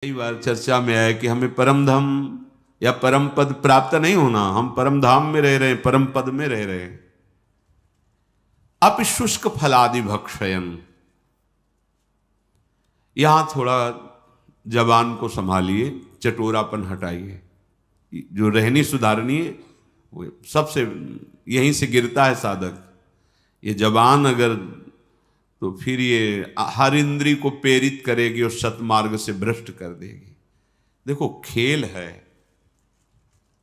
कई बार चर्चा में आया कि हमें परम धाम या परम पद प्राप्त नहीं होना, हम परम धाम में रह रहे हैं, परम पद में रह रहे हैं। शुष्क फलादि भक्षयन, यहां थोड़ा जबान को संभालिए, चटोरापन हटाइए। जो रहनी सुधारनी है वो सबसे यहीं से गिरता है साधक। ये जबान अगर तो फिर ये हर इंद्री को प्रेरित करेगी और सतमार्ग से भ्रष्ट कर देगी। देखो खेल है,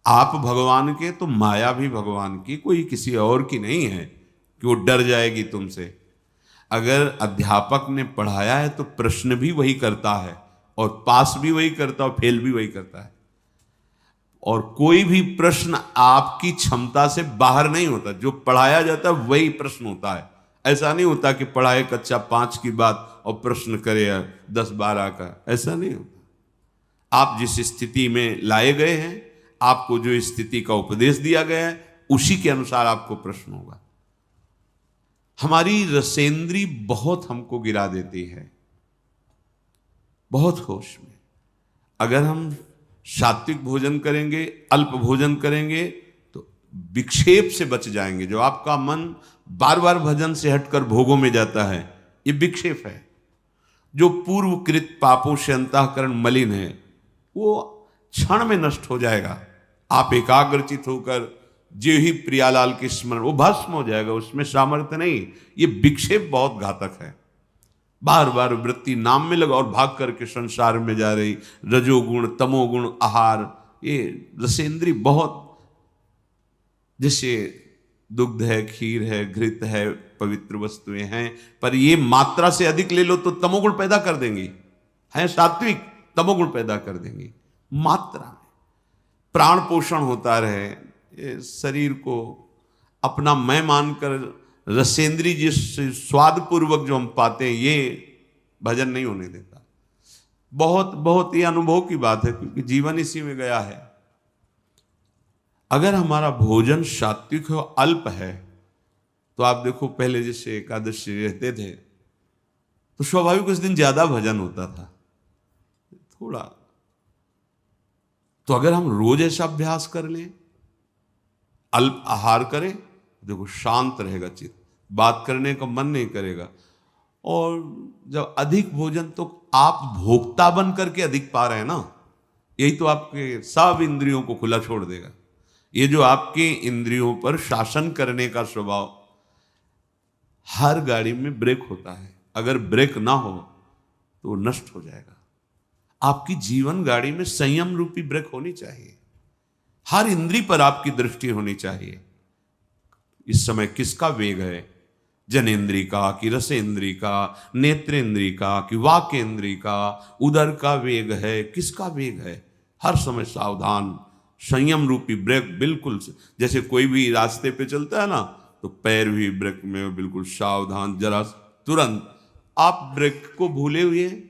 आप भगवान के तो माया भी भगवान की, कोई किसी और की नहीं है कि वो डर जाएगी तुमसे। अगर अध्यापक ने पढ़ाया है तो प्रश्न भी वही करता है और पास भी वही करता है और फेल भी वही करता है। और कोई भी प्रश्न आपकी क्षमता से बाहर नहीं होता, जो पढ़ाया जाता है वही प्रश्न होता है। ऐसा नहीं होता कि पढ़ाए कक्षा 5 की बात और प्रश्न करे 10-12 का, ऐसा नहीं होता। आप जिस स्थिति में लाए गए हैं, आपको जो स्थिति का उपदेश दिया गया है, उसी के अनुसार आपको प्रश्न होगा। हमारी रसेंद्री बहुत हमको गिरा देती है, बहुत होश में। अगर हम सात्विक भोजन करेंगे, अल्प भोजन करेंगे तो विक्षेप से बच जाएंगे। जो आपका मन बार बार भजन से हटकर भोगों में जाता है, ये विक्षेप है। जो पूर्वकृत पापों से अंतःकरण मलिन है, वो क्षण में नष्ट हो जाएगा। आप एकाग्रचित होकर जो ही प्रियालाल के स्मरण, वो भस्म हो जाएगा, उसमें सामर्थ्य नहीं। ये विक्षेप बहुत घातक है। बार बार वृत्ति नाम में लगा और भाग करके संसार में जा रही रजोगुण तमोगुण आहार, ये रसेंद्री बहुत, जैसे दुग्ध है, खीर है, घृत है, पवित्र वस्तुएं हैं, पर ये मात्रा से अधिक ले लो तो तमोगुण पैदा कर देंगी। है सात्विक, तमोगुण पैदा कर देंगी। मात्रा में प्राण पोषण होता रहे, ये शरीर को अपना मैं मानकर रसेंद्री जिस स्वाद पूर्वक जो हम पाते हैं, ये भजन नहीं होने देता। बहुत बहुत ये अनुभव की बात है, क्योंकि जीवन इसी में गया है। अगर हमारा भोजन सात्विक हो, अल्प है, तो आप देखो पहले जैसे एकादशी रहते थे तो स्वाभाविक उस दिन ज्यादा भजन होता था थोड़ा। तो अगर हम रोज ऐसा अभ्यास कर लें, अल्प आहार करें, देखो शांत रहेगा चित्त, बात करने का मन नहीं करेगा। और जब अधिक भोजन, तो आप भोक्ता बन करके अधिक पा रहे हैं ना, यही तो आपके सब इंद्रियों को खुला छोड़ देगा। ये जो आपके इंद्रियों पर शासन करने का स्वभाव, हर गाड़ी में ब्रेक होता है, अगर ब्रेक ना हो तो नष्ट हो जाएगा। आपकी जीवन गाड़ी में संयम रूपी ब्रेक होनी चाहिए। हर इंद्री पर आपकी दृष्टि होनी चाहिए। इस समय किसका वेग है, जनेन्द्री का कि रसेंद्री का, नेत्रेंद्री का कि वाकेंद्री का, उदर का वेग है, किसका वेग है। हर समय सावधान, संयम रूपी ब्रेक बिल्कुल। जैसे कोई भी रास्ते पे चलता है ना, तो पैर भी ब्रेक में बिल्कुल सावधान, जरा तुरंत। आप ब्रेक को भूले हुए,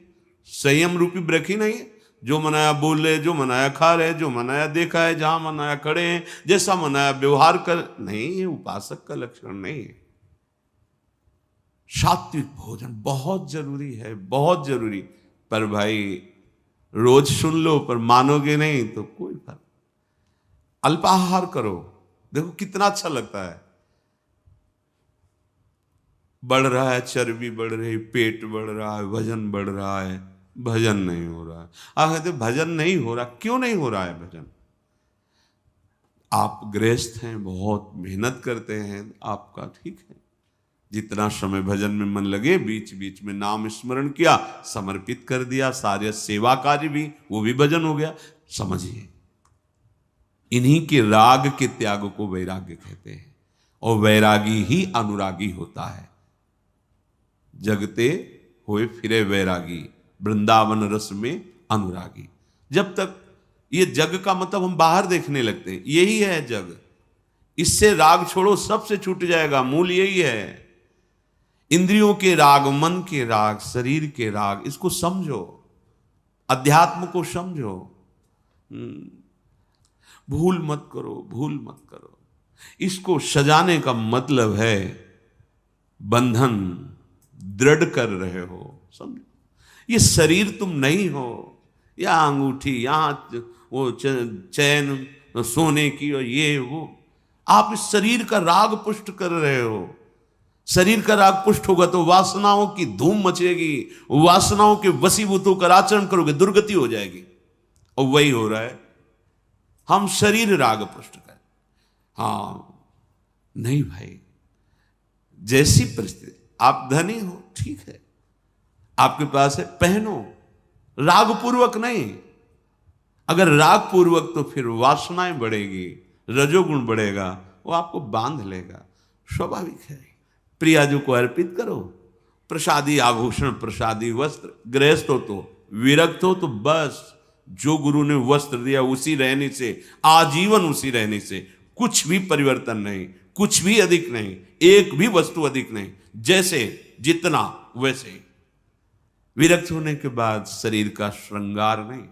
संयम रूपी ब्रेक ही नहीं है। जो मनाया बोल रहे, जो मनाया खा रहे, जो मनाया देखा है, जहां मनाया खड़े हैं, जैसा मनाया व्यवहार कर, नहीं, ये उपासक का लक्षण नहीं है। सात्विक भोजन बहुत जरूरी है, बहुत जरूरी। पर भाई रोज सुन लो पर मानोगे नहीं तो कोई फर्क। अल्पाहार करो, देखो कितना अच्छा लगता है। बढ़ रहा है, चर्बी बढ़ रही, पेट बढ़ रहा है, वजन बढ़ रहा है, भजन नहीं हो रहा है। आप कहते भजन नहीं हो रहा, क्यों नहीं हो रहा है भजन? आप गृहस्थ हैं, बहुत मेहनत करते हैं, आपका ठीक है, जितना समय भजन में मन लगे, बीच बीच में नाम स्मरण किया, समर्पित कर दिया, सारे सेवा कार्य भी, वो भी भजन हो गया। समझिए, इन्हीं के राग के त्याग को वैराग्य कहते हैं, और वैरागी ही अनुरागी होता है। जगते होए फिरे वैरागी, वृंदावन रस में अनुरागी। जब तक ये जग का मतलब हम बाहर देखने लगते हैं, यही है जग, इससे राग छोड़ो, सबसे छूट जाएगा। मूल यही है, इंद्रियों के राग, मन के राग, शरीर के राग, इसको समझो, अध्यात्म को समझो। भूल मत करो, भूल मत करो। इसको सजाने का मतलब है बंधन दृढ़ कर रहे हो, समझो। ये शरीर तुम नहीं हो, यहाँ अंगूठी, यहाँ वो चैन सोने की और ये वो। आप इस शरीर का राग पुष्ट कर रहे हो। शरीर का राग पुष्ट होगा तो वासनाओं की धूम मचेगी, वासनाओं के वशीभूत होकर आचरण करोगे, दुर्गति हो जाएगी। और वही हो रहा है, हम शरीर राग पुष्ट कर। हाँ नहीं भाई, जैसी परिस्थिति, आप धनी हो ठीक है, आपके पास है, पहनो, राग पूर्वक नहीं। अगर राग पूर्वक तो फिर वासनाएं बढ़ेगी, रजोगुण बढ़ेगा, वो आपको बांध लेगा, स्वाभाविक है। प्रियाजू को अर्पित करो, प्रसादी आभूषण, प्रसादी वस्त्र। गृहस्थ हो तो, विरक्त हो तो बस जो गुरु ने वस्त्र दिया उसी रहने से, आजीवन उसी रहने से, कुछ भी परिवर्तन नहीं, कुछ भी अधिक नहीं, एक भी वस्तु अधिक नहीं, जैसे जितना वैसे। विरक्त होने के बाद शरीर का श्रृंगार नहीं,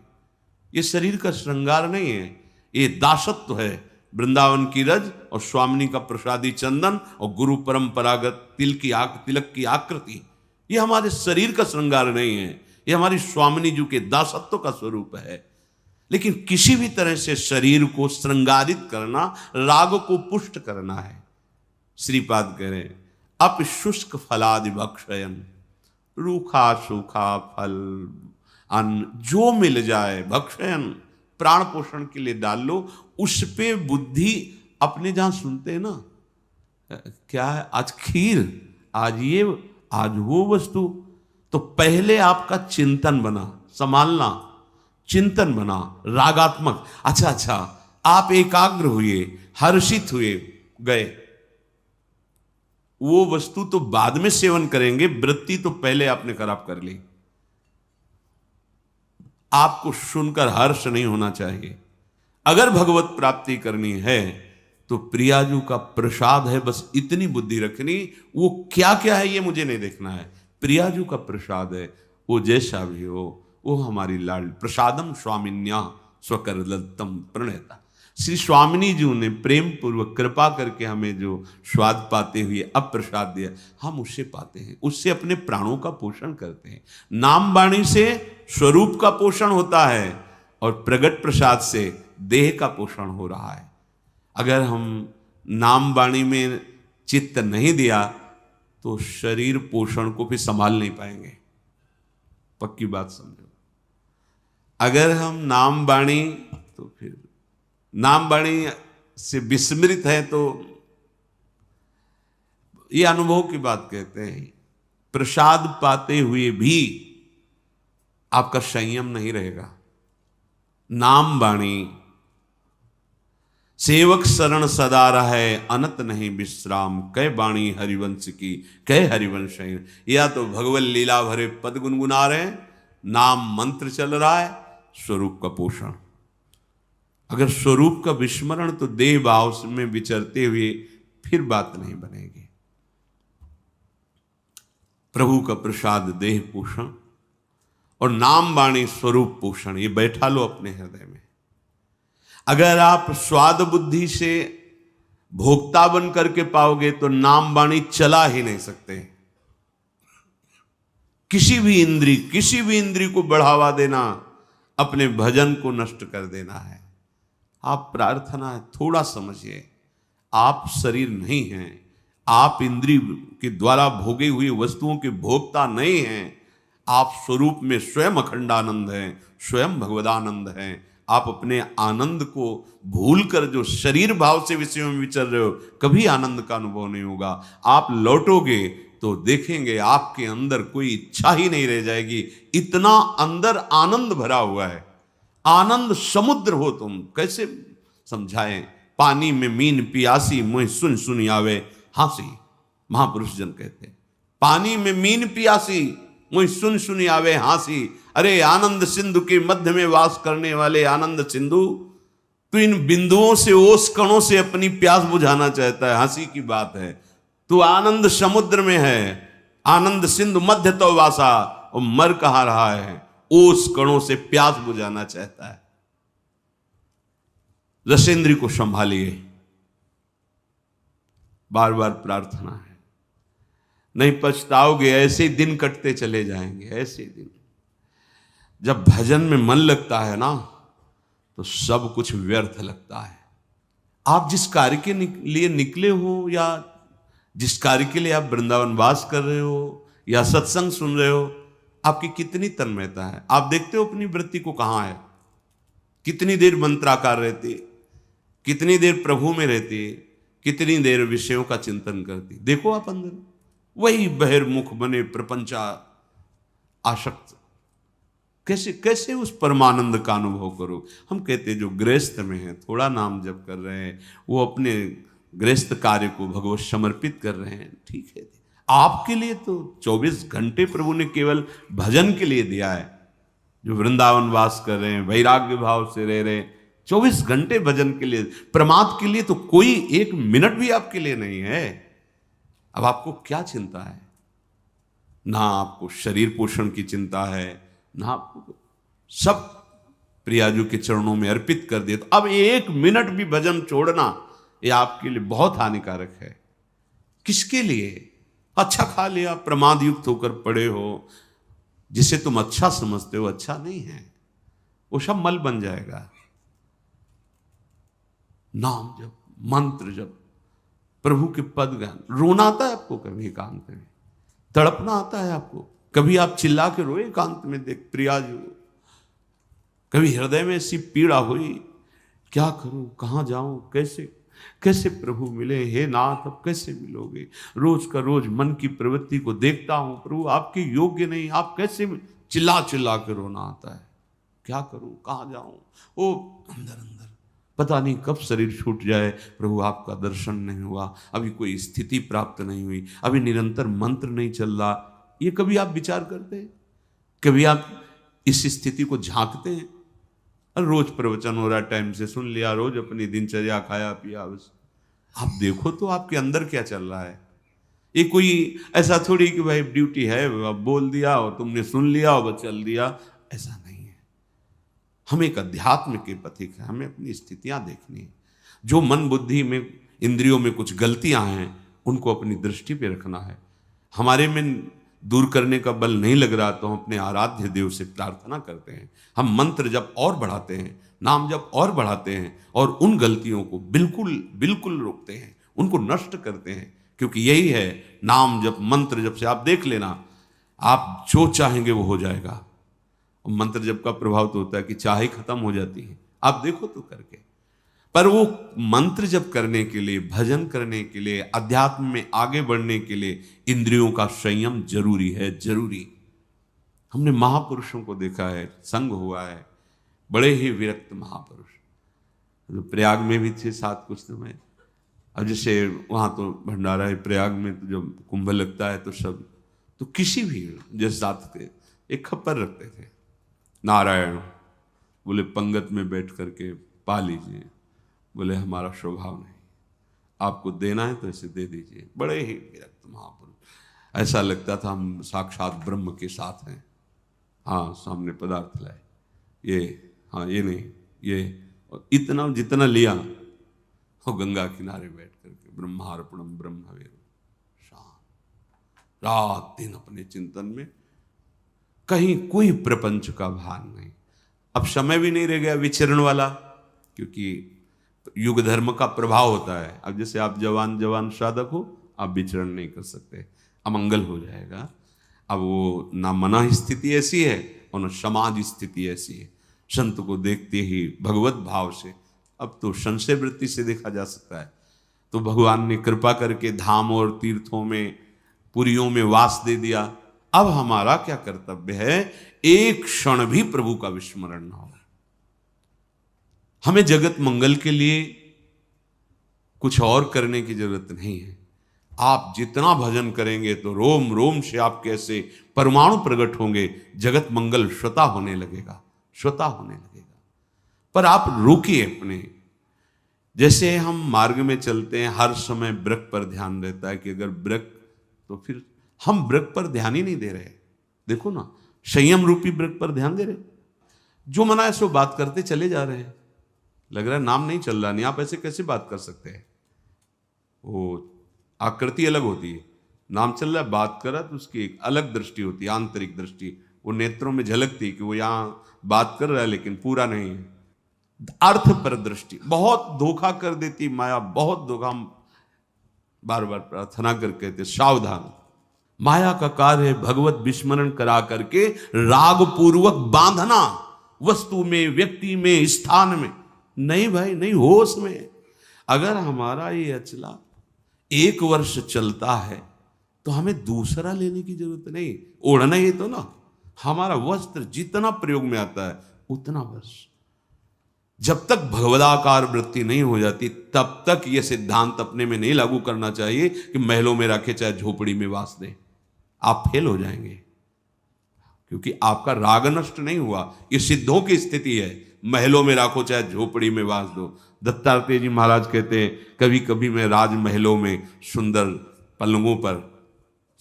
ये शरीर का श्रृंगार नहीं है, ये दासत्व है। वृंदावन की रज और स्वामिनी का प्रसादी चंदन और गुरु परंपरागत तिलक की आकृति, ये हमारे शरीर का श्रृंगार नहीं है, ये हमारी स्वामिनी जी के दासत्व का स्वरूप है। लेकिन किसी भी तरह से शरीर को श्रृंगारित करना, राग को पुष्ट करना है। श्रीपाद कह रहे अप शुष्क फलादि भक्षयन, रूखा सूखा फल अन्न जो मिल जाए भक्षयन, प्राण पोषण के लिए डाल लो, उस पे बुद्धि अपने। जहां सुनते हैं ना, क्या है आज खीर, आज ये, आज वो वस्तु, तो पहले आपका चिंतन बना, संभालना, चिंतन बना रागात्मक। अच्छा, आप एकाग्र हुए, हर्षित हुए, गए, वो वस्तु तो बाद में सेवन करेंगे, वृत्ति तो पहले आपने खराब कर ली। आपको सुनकर हर्ष नहीं होना चाहिए। अगर भगवत प्राप्ति करनी है तो प्रियाजू का प्रसाद है, बस इतनी बुद्धि रखनी। वो क्या क्या है ये मुझे नहीं देखना है, प्रियाजू का प्रसाद है, वो जैसा भी हो, वो हमारी लाड। प्रसादम स्वामिन्या स्वकर दत्तम प्रणेता। श्री स्वामिनी जी ने प्रेम पूर्वक कृपा करके हमें जो स्वाद पाते हुए अब प्रसाद दिया, हम उससे पाते हैं, उससे अपने प्राणों का पोषण करते हैं। नाम वाणी से स्वरूप का पोषण होता है और प्रगट प्रसाद से देह का पोषण हो रहा है। अगर हम नाम वाणी में चित्त नहीं दिया तो शरीर पोषण को भी संभाल नहीं पाएंगे। पक्की बात समझो। अगर हम नाम वाणी, तो फिर नाम वाणी से विस्मृत है तो ये अनुभव की बात कहते हैं। प्रसाद पाते हुए भी आपका संयम नहीं रहेगा। नाम वाणी सेवक शरण सदा रहे, अनत नहीं विश्राम, कै वाणी हरिवंश की कै हरिवंश। या तो भगवत लीला भरे पद गुनगुना रहे हैं, नाम मंत्र चल रहा है, स्वरूप का पोषण। अगर स्वरूप का विस्मरण तो देह भाव में विचरते हुए फिर बात नहीं बनेगी। प्रभु का प्रसाद देह पोषण और नाम वाणी स्वरूप पोषण, ये बैठा लो अपने हृदय में। अगर आप स्वाद बुद्धि से भोक्ता बन करके पाओगे तो नाम वाणी चला ही नहीं सकते। किसी भी इंद्री को बढ़ावा देना अपने भजन को नष्ट कर देना है। आप प्रार्थना है, थोड़ा समझिए, आप शरीर नहीं हैं, आप इंद्रिय के द्वारा भोगे हुई वस्तुओं के भोक्ता नहीं हैं। आप स्वरूप में स्वयं अखंडानंद हैं, स्वयं भगवदानंद हैं। आप अपने आनंद को भूलकर जो शरीर भाव से विषयों में विचर रहे हो, कभी आनंद का अनुभव नहीं होगा। आप लौटोगे तो देखेंगे आपके अंदर कोई इच्छा ही नहीं रह जाएगी, इतना अंदर आनंद भरा हुआ है। आनंद समुद्र हो तुम, कैसे समझाएं। पानी में मीन पियासी, मुँह सुन सुन आवे हांसी, महापुरुष जन कहते हैं। पानी में मीन पियासी, मुँह सुन सुन आवे हांसी। अरे आनंद सिंधु के मध्य में वास करने वाले आनंद सिंधु, तो इन बिंदुओं से, ओस कणों से अपनी प्यास बुझाना चाहता है। हंसी की बात है, तू आनंद समुद्र में है, आनंद सिंधु मध्य तो वासा, और मर कहाँ रहा है, ओस कणों से प्यास बुझाना चाहता है। रसेंद्री को संभालिए, बार बार प्रार्थना है, नहीं पछताओगे। ऐसे दिन कटते चले जाएंगे, ऐसे दिन। जब भजन में मन लगता है ना तो सब कुछ व्यर्थ लगता है। आप जिस कार्य के लिए निकले हो या जिस कार्य के लिए आप वृंदावन वास कर रहे हो या सत्संग सुन रहे हो, आपकी कितनी तन्मयता है? आप देखते हो अपनी वृत्ति को कहाँ है? कितनी देर मंत्राकार रहती है, कितनी देर प्रभु में रहती है, कितनी देर विषयों का चिंतन करती। देखो आप अंदर, वही बहिर्मुख बने प्रपंचा आसक्त। कैसे कैसे उस परमानंद का अनुभव करो? हम कहते जो गृहस्थ में है, थोड़ा नाम जप कर रहे हैं, वो अपने गृहस्थ कार्य को भगवत समर्पित कर रहे हैं, ठीक है। आपके लिए तो 24 घंटे प्रभु ने केवल भजन के लिए दिया है। जो वृंदावन वास कर रहे हैं, वैराग्य भाव से रह रहे हैं, 24 घंटे भजन के लिए, प्रमाद के लिए तो कोई एक मिनट भी आपके लिए नहीं है। अब आपको क्या चिंता है? ना आपको शरीर पोषण की चिंता है, ना आपको, सब प्रियाजू के चरणों में अर्पित कर दिए। तो अब एक मिनट भी भजन छोड़ना ये आपके लिए बहुत हानिकारक है। किसके लिए? अच्छा खा लिया, प्रमाद युक्त होकर पड़े हो, जिसे तुम अच्छा समझते हो अच्छा नहीं है, वो सब मल बन जाएगा। नाम जप, मंत्र जप, प्रभु के पद गान। रोना आता है आपको कभी एकांत में? तड़पना आता है आपको? कभी आप चिल्ला के रोए एकांत में देख प्रियाजू? कभी हृदय में ऐसी पीड़ा हुई, क्या करूं, कहां जाऊं, कैसे कैसे प्रभु मिले? हे नाथ, अब कैसे मिलोगे? रोज का रोज मन की प्रवृत्ति को देखता हूं, प्रभु आपके योग्य नहीं, आप कैसे? चिल्ला चिल्ला के रोना आता है। क्या करूं, कहां जाऊं? ओ अंदर अंदर पता नहीं कब शरीर छूट जाए, प्रभु आपका दर्शन नहीं हुआ, अभी कोई स्थिति प्राप्त नहीं हुई, अभी निरंतर मंत्र नहीं चल रहा। ये कभी आप विचार करते हैं? कभी आप इस स्थिति को झांकते हैं? रोज प्रवचन हो रहा, टाइम से सुन लिया, रोज अपनी दिनचर्या, खाया पिया, बस। आप देखो तो आपके अंदर क्या चल रहा है। ये कोई ऐसा थोड़ी कि भाई ड्यूटी है, अब बोल दिया और तुमने सुन लिया और बस चल दिया, ऐसा नहीं है। हम एक अध्यात्म के पथिक है, हमें अपनी स्थितियां देखनी है। जो मन बुद्धि में, इंद्रियों में कुछ गलतियां हैं, उनको अपनी दृष्टि पे रखना है। हमारे में दूर करने का बल नहीं लग रहा तो हम अपने आराध्य देव से प्रार्थना करते हैं। हम मंत्र जप और बढ़ाते हैं, नाम जप और बढ़ाते हैं, और उन गलतियों को बिल्कुल बिल्कुल रोकते हैं, उनको नष्ट करते हैं। क्योंकि यही है नाम जप, मंत्र जप से आप देख लेना, आप जो चाहेंगे वो हो जाएगा। मंत्र जप का प्रभाव तो होता है कि चाहे खत्म हो जाती है, आप देखो तो करके। पर वो मंत्र जप करने के लिए, भजन करने के लिए, अध्यात्म में आगे बढ़ने के लिए इंद्रियों का संयम जरूरी है, जरूरी। हमने महापुरुषों को देखा है, संग हुआ है, बड़े ही विरक्त महापुरुष, जो प्रयाग में भी थे साथ कुछ समय। अब जैसे वहाँ तो भंडारा है प्रयाग में, तो जब कुंभ लगता है तो सब, तो किसी भी जैसे साथ थे, एक खप्पर रखते थे, नारायण बोले पंगत में बैठ करके पा लीजिए, बोले हमारा स्वभाव नहीं, आपको देना है तो इसे दे दीजिए। बड़े ही विरक्त महापुरुष, ऐसा लगता था हम साक्षात ब्रह्म के साथ हैं। हाँ सामने पदार्थ लाए, ये हाँ ये नहीं ये, और इतना जितना लिया वो गंगा किनारे बैठ करके ब्रह्मार्पणम ब्रह्मवेरु, शांत रात दिन अपने चिंतन में, कहीं कोई प्रपंच का भान नहीं। अब समय भी नहीं रह गया विचरण वाला, क्योंकि युग धर्म का प्रभाव होता है। अब जैसे आप जवान जवान साधक हो, आप विचरण नहीं कर सकते, अमंगल हो जाएगा। अब वो ना मना स्थिति ऐसी है और ना समाज स्थिति ऐसी है। संत को देखते ही भगवत भाव से, अब तो संशय वृत्ति से देखा जा सकता है, तो भगवान ने कृपा करके धाम और तीर्थों में, पुरियों में वास दे दिया। अब हमारा क्या कर्तव्य है? एक क्षण भी प्रभु का विस्मरण ना हो। हमें जगत मंगल के लिए कुछ और करने की जरूरत नहीं है। आप जितना भजन करेंगे तो रोम रोम से आपके ऐसे परमाणु प्रकट होंगे, जगत मंगल स्वतः होने लगेगा, स्वतः होने लगेगा। पर आप रुकिए अपने, जैसे हम मार्ग में चलते हैं, हर समय वृक्ष पर ध्यान रहता है कि अगर वृक्ष, तो फिर हम वृक्ष पर ध्यान ही नहीं दे रहे। देखो ना, संयम रूपी वृक्ष पर ध्यान दे रहे, जो मना है सो बात करते चले जा रहे हैं। लग रहा है नाम नहीं चल रहा, नहीं, आप ऐसे कैसे बात कर सकते हैं? वो आकृति अलग होती है, नाम चल रहा है, बात कर रहा है तो उसकी एक अलग दृष्टि होती है, आंतरिक दृष्टि, वो नेत्रों में झलकती कि वो यहाँ बात कर रहा है लेकिन पूरा नहीं है। अर्थ पर दृष्टि बहुत धोखा कर देती माया, बहुत धोखा। बार बार प्रार्थना करके कहते सावधान, माया का कार्य है भगवत विस्मरण करा करके राग पूर्वक बांधना, वस्तु में, व्यक्ति में, स्थान में। नहीं भाई नहीं, होश में। अगर हमारा ये अचला 1 वर्ष चलता है तो हमें दूसरा लेने की जरूरत नहीं। ओढ़ना ही तो ना, हमारा वस्त्र जितना प्रयोग में आता है उतना वर्ष। जब तक भगवदाकार वृत्ति नहीं हो जाती तब तक यह सिद्धांत अपने में नहीं लागू करना चाहिए कि महलों में रखे चाहे झोपड़ी में वास दे। आप फेल हो जाएंगे, क्योंकि आपका राग नष्ट नहीं हुआ। ये सिद्धों की स्थिति है, महलों में रखो चाहे झोपड़ी में वास दो। दत्तात्रेय जी महाराज कहते हैं कभी कभी मैं राजमहलों में सुंदर पलंगों पर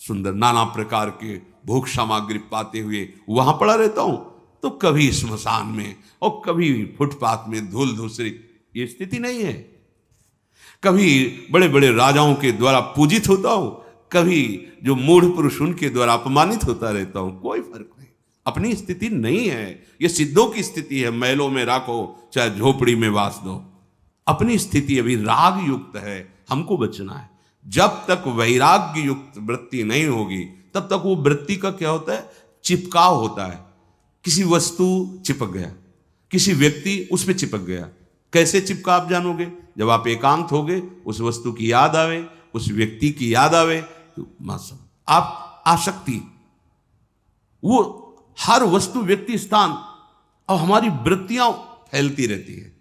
सुंदर नाना प्रकार के भोग सामग्री पाते हुए वहां पड़ा रहता हूं, तो कभी स्मशान में और कभी फुटपाथ में धूल धूसरी। ये स्थिति नहीं है। कभी बड़े बड़े राजाओं के द्वारा पूजित होता हूं, कभी जो मूढ़ पुरुष उनके द्वारा अपमानित होता रहता हूं, कोई फर्क नहीं। अपनी स्थिति नहीं है, ये सिद्धों की स्थिति है। महलों में राखो चाहे झोपड़ी में वास दो। अपनी स्थिति अभी राग युक्त है, हमको बचना है। जब तक वैराग्य युक्त वृत्ति नहीं होगी तब तक वो वृत्ति का क्या होता है, चिपकाव होता है। किसी वस्तु चिपक गया, किसी व्यक्ति उस पर चिपक गया। कैसे चिपका आप जानोगे? जब आप एकांत होगे, उस वस्तु की याद आवे, उस व्यक्ति की याद आवे, तो मासूम आप आसक्ति, वो हर वस्तु, व्यक्ति, स्थान और हमारी वृत्तियां फैलती रहती है।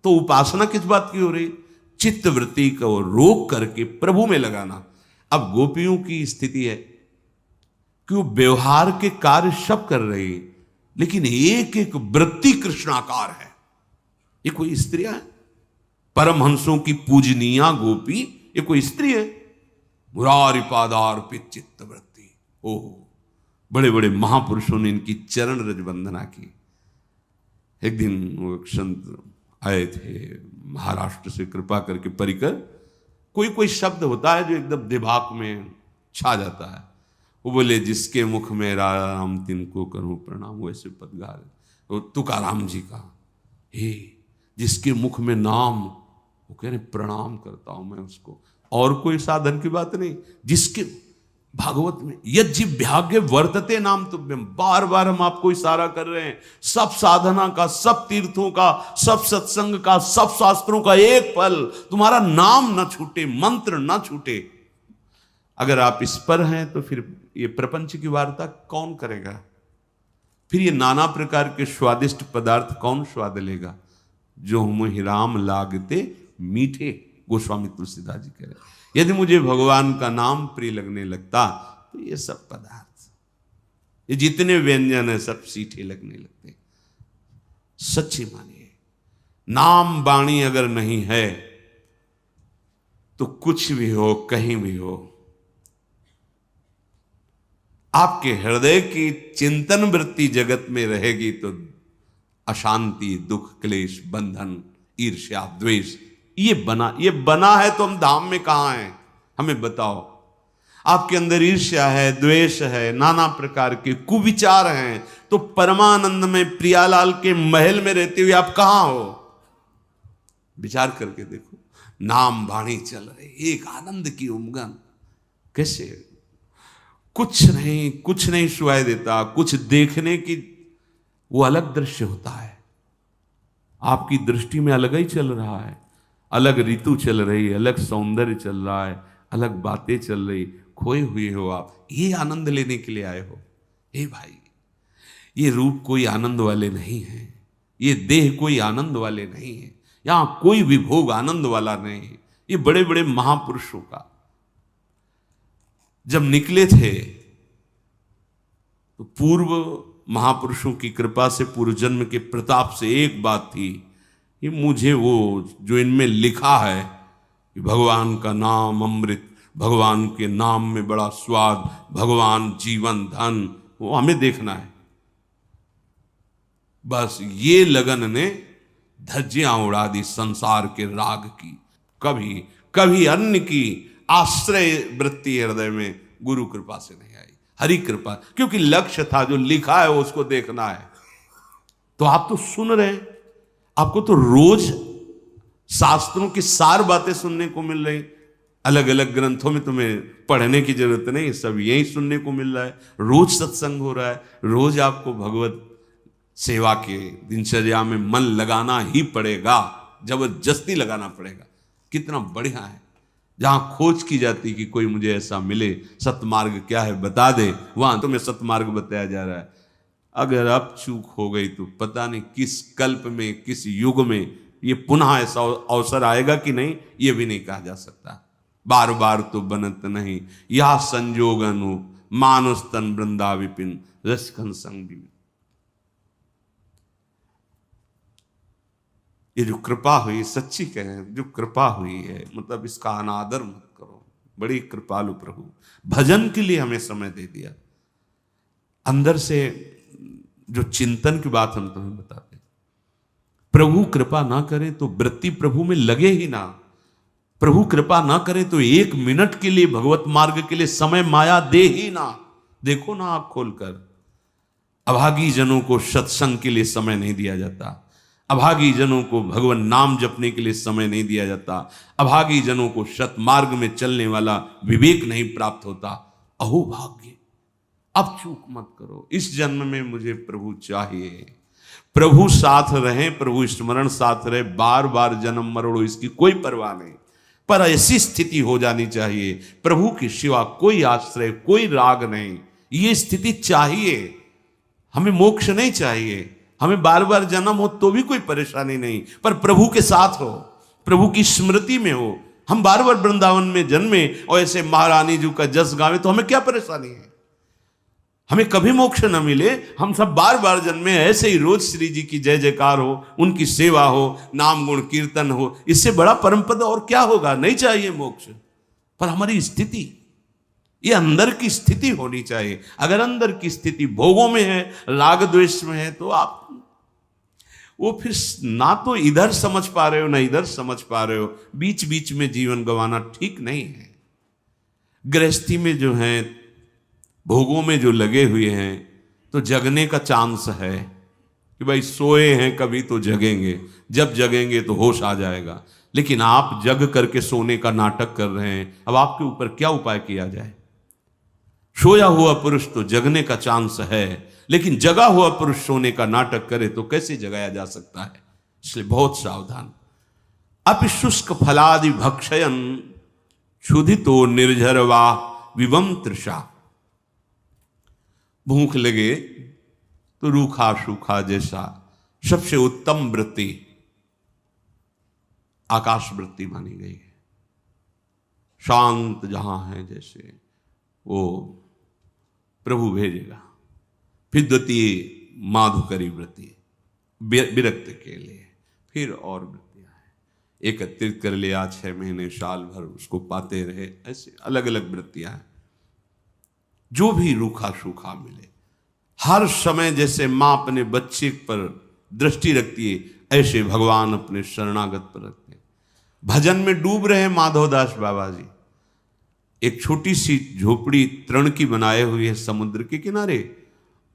तो उपासना किस बात की हो रही? चित्त वृत्ति को रोक करके प्रभु में लगाना। अब गोपियों की स्थिति है कि वो व्यवहार के कार्य सब कर रही है, लेकिन एक एक वृत्ति कृष्णाकार है। ये कोई स्त्रियां है? परमहंसों की पूजनीया गोपी ये कोई स्त्री है? मुरारी पादार्पित चित्त वृत्ति। ओह, बड़े बड़े महापुरुषों ने इनकी चरण रज वंदना की। एक दिन वो संत आए थे महाराष्ट्र से, कृपा करके परिकर। कोई कोई शब्द होता है जो एकदम दिमाग में छा जाता है। वो बोले जिसके मुख में राम तिनको करूं प्रणाम, वैसे पद गा रहे तो तुकाराम जी का, हे जिसके मुख में नाम, वो कह रहे प्रणाम करता हूं मैं उसको। और कोई साधन की बात नहीं, जिसके भागवत में यज्जिभ्यागे वर्तते नाम तुभ्यम, बार बार हम आपको इशारा कर रहे हैं। सब साधना का, सब तीर्थों का, सब सत्संग का, सब शास्त्रों का एक फल, तुम्हारा नाम न छूटे, मंत्र न छूटे। अगर आप इस पर हैं तो फिर ये प्रपंच की वार्ता कौन करेगा? फिर ये नाना प्रकार के स्वादिष्ट पदार्थ कौन स्वाद लेगा? जो हम राम लागते मीठे, गोस्वामी तुलसीदास जी कह रहे हैं। यदि मुझे भगवान का नाम प्रिय लगने लगता तो ये सब पदार्थ, ये जितने व्यंजन है सब सीठे लगने लगते। सच्ची मानिए, नाम वाणी अगर नहीं है तो कुछ भी हो, कहीं भी हो, आपके हृदय की चिंतन वृत्ति जगत में रहेगी तो अशांति, दुख, क्लेश, बंधन, ईर्ष्या, द्वेष ये बना है। तो हम धाम में कहां हैं? हमें बताओ। आपके अंदर ईर्ष्या है, द्वेष है, नाना प्रकार के कुविचार हैं, तो परमानंद में प्रियालाल के महल में रहते हुए आप कहां हो? विचार करके देखो। नाम वाणी चल रहे, एक आनंद की उमंग। कैसे? कुछ नहीं सुनाई देता, कुछ देखने की वो अलग दृश्य होता है। आपकी दृष्टि में अलग ही चल रहा है, अलग ऋतु चल रही है, अलग सौंदर्य चल रहा है, अलग बातें चल रही। खोए हुए हो आप, ये आनंद लेने के लिए आए हो? हे भाई, ये रूप कोई आनंद वाले नहीं है, ये देह कोई आनंद वाले नहीं है, यहां कोई भी भोग आनंद वाला नहीं है। ये बड़े बड़े महापुरुषों का जब निकले थे तो पूर्व महापुरुषों की कृपा से, पूर्व जन्म के प्रताप से एक बात थी कि मुझे वो जो इनमें लिखा है कि भगवान का नाम अमृत, भगवान के नाम में बड़ा स्वाद, भगवान जीवन धन, वो हमें देखना है। बस ये लगन ने धज्जियां उड़ा दी संसार के राग की। कभी अन्य की आश्रय वृत्ति हृदय में गुरु कृपा से नहीं आई। हरि कृपा, क्योंकि लक्ष्य था, जो लिखा है उसको देखना है। तो आप तो सुन रहे हैं, आपको तो रोज शास्त्रों की सार बातें सुनने को मिल रही, अलग अलग ग्रंथों में तुम्हें पढ़ने की जरूरत नहीं, सब यही सुनने को मिल रहा है। रोज सत्संग हो रहा है, रोज आपको भगवत सेवा के दिनचर्या में मन लगाना ही पड़ेगा, जबरदस्ती लगाना पड़ेगा। कितना बढ़िया है, जहां खोज की जाती कि कोई मुझे ऐसा मिले, सतमार्ग क्या है बता दे, वहां तुम्हें सतमार्ग बताया जा रहा है। अगर अब चूक हो गई तो पता नहीं किस कल्प में, किस युग में ये पुनः ऐसा अवसर आएगा कि नहीं, ये भी नहीं कहा जा सकता। बार बार तो बनत नहीं, यह संजोग अनु मानुष तन वृंदा विपिन रसखन संग भी। ये जो कृपा हुई, सच्ची कहें जो कृपा हुई है, मतलब इसका अनादर मत करो। बड़ी कृपालु प्रभु, भजन के लिए हमें समय दे दिया। अंदर से जो चिंतन की बात हम तुम्हें बताते, प्रभु कृपा ना करे तो वृत्ति प्रभु में लगे ही ना। प्रभु कृपा ना करे तो एक मिनट के लिए भगवत मार्ग के लिए समय माया दे ही ना। देखो ना आंख खोलकर, अभागी जनों को सत्संग के लिए समय नहीं दिया जाता, अभागी जनों को भगवान नाम जपने के लिए समय नहीं दिया जाता, अभागी जनों को सतमार्ग में चलने वाला विवेक नहीं प्राप्त होता। अहो भाग्य, अब चूक मत करो। इस जन्म में मुझे प्रभु चाहिए, प्रभु साथ रहे, प्रभु स्मरण साथ रहे, बार बार जन्म मरणो इसकी कोई परवाह नहीं, पर ऐसी स्थिति हो जानी चाहिए, प्रभु के सिवा कोई आश्रय, कोई राग नहीं। ये स्थिति चाहिए हमें। मोक्ष नहीं चाहिए हमें, बार बार जन्म हो तो भी कोई परेशानी नहीं, पर प्रभु के साथ हो, प्रभु की स्मृति में हो। हम बार बार वृंदावन में जन्मे और ऐसे महारानी जी का जस गावे तो हमें क्या परेशानी है? हमें कभी मोक्ष न मिले, हम सब बार बार जन्मे, ऐसे ही रोज श्री जी की जय जयकार हो, उनकी सेवा हो, नाम गुण कीर्तन हो, इससे बड़ा परम पद और क्या होगा? नहीं चाहिए मोक्ष, पर हमारी स्थिति, ये अंदर की स्थिति होनी चाहिए। अगर अंदर की स्थिति भोगों में है, राग द्वेष में है, तो आप वो फिर ना तो इधर समझ पा रहे हो ना इधर समझ पा रहे हो, बीच बीच में जीवन गंवाना ठीक नहीं है। गृहस्थी में जो है, भोगों में जो लगे हुए हैं, तो जगने का चांस है कि भाई सोए हैं कभी तो जगेंगे, जब जगेंगे तो होश आ जाएगा। लेकिन आप जग करके सोने का नाटक कर रहे हैं, अब आपके ऊपर क्या उपाय किया जाए? सोया हुआ पुरुष तो जगने का चांस है, लेकिन जगा हुआ पुरुष सोने का नाटक करे तो कैसे जगाया जा सकता है? इसलिए बहुत सावधान। अपि शुष्क फलादि भक्षयन क्षुधितो निर्झरवा विवम तृषा। भूख लगे तो रूखा सूखा जैसा सबसे उत्तम वृत्ति आकाश वृत्ति मानी गई है। शांत जहां है जैसे, वो प्रभु भेजेगा। फिर द्वितीय माधुकरी वृत्ति विरक्त के लिए, फिर और वृत्तियां हैं, एकत्रित कर लिया 6 महीने साल भर उसको पाते रहे, ऐसे अलग अलग वृत्तियां हैं। जो भी रूखा सूखा मिले, हर समय जैसे मां अपने बच्चे पर दृष्टि रखती है, ऐसे भगवान अपने शरणागत पर रखते हैं। भजन में डूब रहे माधवदास बाबा जी, एक छोटी सी झोपड़ी तृण की बनाए हुई है समुद्र के किनारे,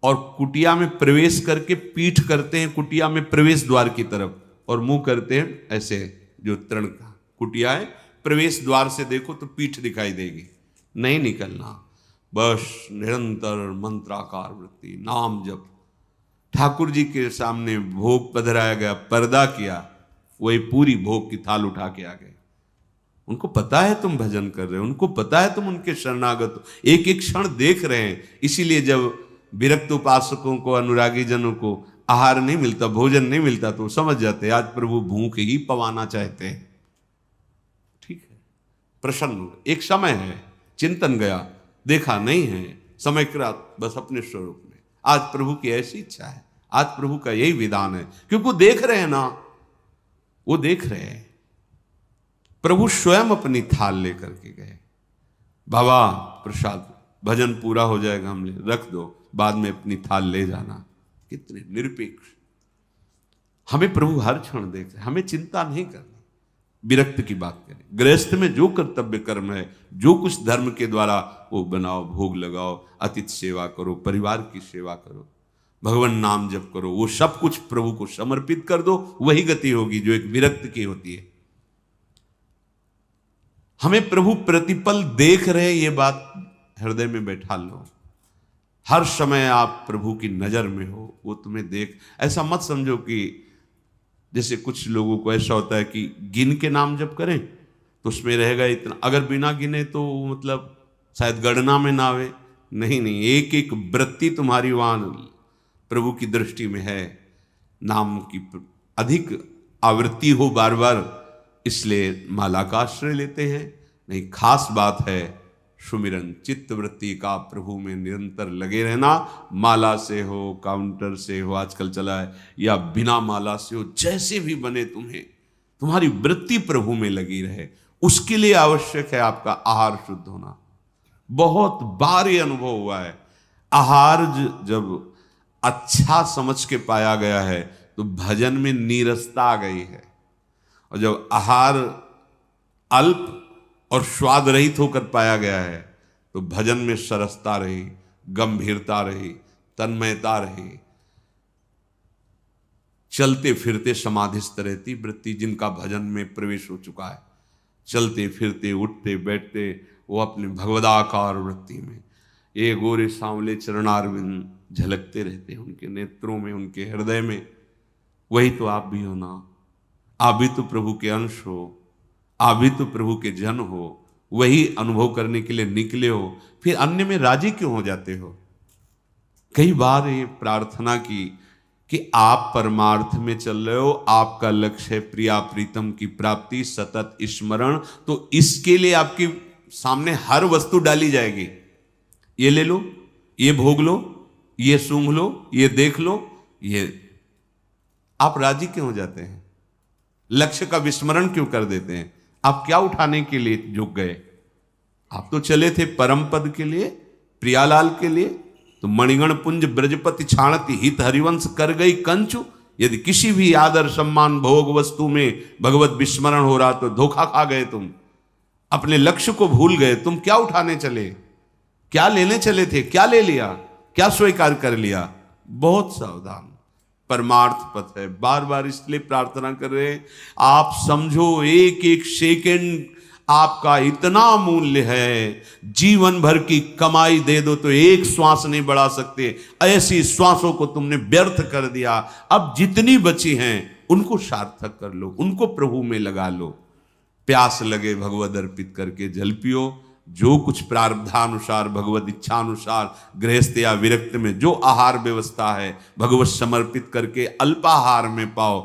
और कुटिया में प्रवेश करके पीठ करते हैं कुटिया में प्रवेश द्वार की तरफ, और मुंह करते हैं ऐसे, जो तृण का कुटिया है, प्रवेश द्वार से देखो तो पीठ दिखाई देगी, नहीं निकलना, बस निरंतर मंत्राकार वृत्ति, नाम जप। ठाकुर जी के सामने भोग पधराया गया, पर्दा किया, वही पूरी भोग की थाल उठा के आ गए। उनको पता है तुम भजन कर रहे हो, उनको पता है तुम उनके शरणागत हो, एक एक क्षण देख रहे हैं। इसीलिए जब विरक्त उपासकों को, अनुरागी जनों को आहार नहीं मिलता, भोजन नहीं मिलता, तो समझ जाते आज प्रभु भूख ही पवाना चाहते हैं। ठीक है, प्रसन्न एक समय है, चिंतन गया, देखा नहीं है, समय कृत बस अपने स्वरूप में। आज प्रभु की ऐसी इच्छा है, आज प्रभु का यही विधान है, क्योंकि वो देख रहे हैं ना, वो देख रहे हैं। प्रभु स्वयं अपनी थाल लेकर के गए, बाबा प्रसाद, भजन पूरा हो जाएगा, हम रख दो, बाद में अपनी थाल ले जाना। कितने निरपेक्ष। हमें प्रभु हर क्षण देख रहे, हमें चिंता नहीं करनी, विरक्त की बात करें। गृहस्थ में जो कर्तव्य कर्म है, जो कुछ धर्म के द्वारा वो बनाओ, भोग लगाओ, अतिथि सेवा करो, परिवार की सेवा करो, भगवान नाम जप करो, वो सब कुछ प्रभु को समर्पित कर दो, वही गति होगी जो एक विरक्त की होती है। हमें प्रभु प्रतिपल देख रहे, ये बात हृदय में बैठा लो। हर समय आप प्रभु की नजर में हो, वो तुम्हें देख। ऐसा मत समझो कि जैसे कुछ लोगों को ऐसा होता है कि गिन के नाम जप करें तो उसमें रहेगा इतना, अगर बिना गिने तो मतलब शायद गणना में ना आवे। नहीं नहीं, एक एक वृत्ति तुम्हारी वहां प्रभु की दृष्टि में है। नाम की अधिक आवृत्ति हो बार बार, इसलिए माला का आश्रय लेते हैं। नहीं, खास बात है सुमिरन, चित्त वृत्ति का प्रभु में निरंतर लगे रहना। माला से हो, काउंटर से हो, आजकल चला है, या बिना माला से हो, जैसे भी बने तुम्हें, तुम्हारी वृत्ति प्रभु में लगी रहे। उसके लिए आवश्यक है आपका आहार शुद्ध होना। बहुत बार ये अनुभव हुआ है, आहार जब अच्छा समझ के पाया गया है तो भजन में नीरसता आ गई है, और जब आहार अल्प और स्वाद रहित होकर पाया गया है तो भजन में सरसता रही, गंभीरता रही, तन्मयता रही। चलते फिरते समाधिस्थ रहती वृत्ति जिनका भजन में प्रवेश हो चुका है, चलते फिरते उठते बैठते वो अपने भगवदाकार वृत्ति में, ये गोरे सांवले चरणारविंद झलकते रहते हैं उनके नेत्रों में, उनके हृदय में। वही तो आप भी हो ना, आप भी तो प्रभु के अंश हो, आप भी तो प्रभु के जन हो, वही अनुभव करने के लिए निकले हो, फिर अन्य में राजी क्यों हो जाते हो? कई बार ये प्रार्थना की कि आप परमार्थ में चल रहे हो, आपका लक्ष्य है प्रिया प्रीतम की प्राप्ति, सतत स्मरण, तो इसके लिए आपके सामने हर वस्तु डाली जाएगी। ये ले लो, ये भोग लो, ये सूंघ लो, ये देख लो, ये। आप राजी क्यों हो जाते हैं? लक्ष्य का विस्मरण क्यों कर देते हैं? आप क्या उठाने के लिए झुक गए? आप तो चले थे परम पद के लिए, प्रियालाल के लिए। तो मणिगण पुंज ब्रजपति छाणति हित हरिवंश कर गई कंचु। यदि किसी भी आदर सम्मान भोग वस्तु में भगवत विस्मरण हो रहा तो धोखा खा गए तुम, अपने लक्ष्य को भूल गए। तुम क्या उठाने चले, क्या लेने चले थे, क्या ले लिया, क्या स्वीकार कर लिया? बहुत सावधान, परमार्थ पथ है। बार बार इसलिए प्रार्थना कर रहे हैं, आप समझो एक एक सेकंड आपका इतना मूल्य है, जीवन भर की कमाई दे दो तो एक श्वास नहीं बढ़ा सकते, ऐसी श्वासों को तुमने व्यर्थ कर दिया। अब जितनी बची हैं उनको सार्थक कर लो, उनको प्रभु में लगा लो। प्यास लगे भगवद अर्पित करके जल पियो। जो कुछ प्रारब्धानुसार भगवत इच्छानुसार गृहस्थ या विरक्त में जो आहार व्यवस्था है भगवत समर्पित करके अल्पाहार में पाओ।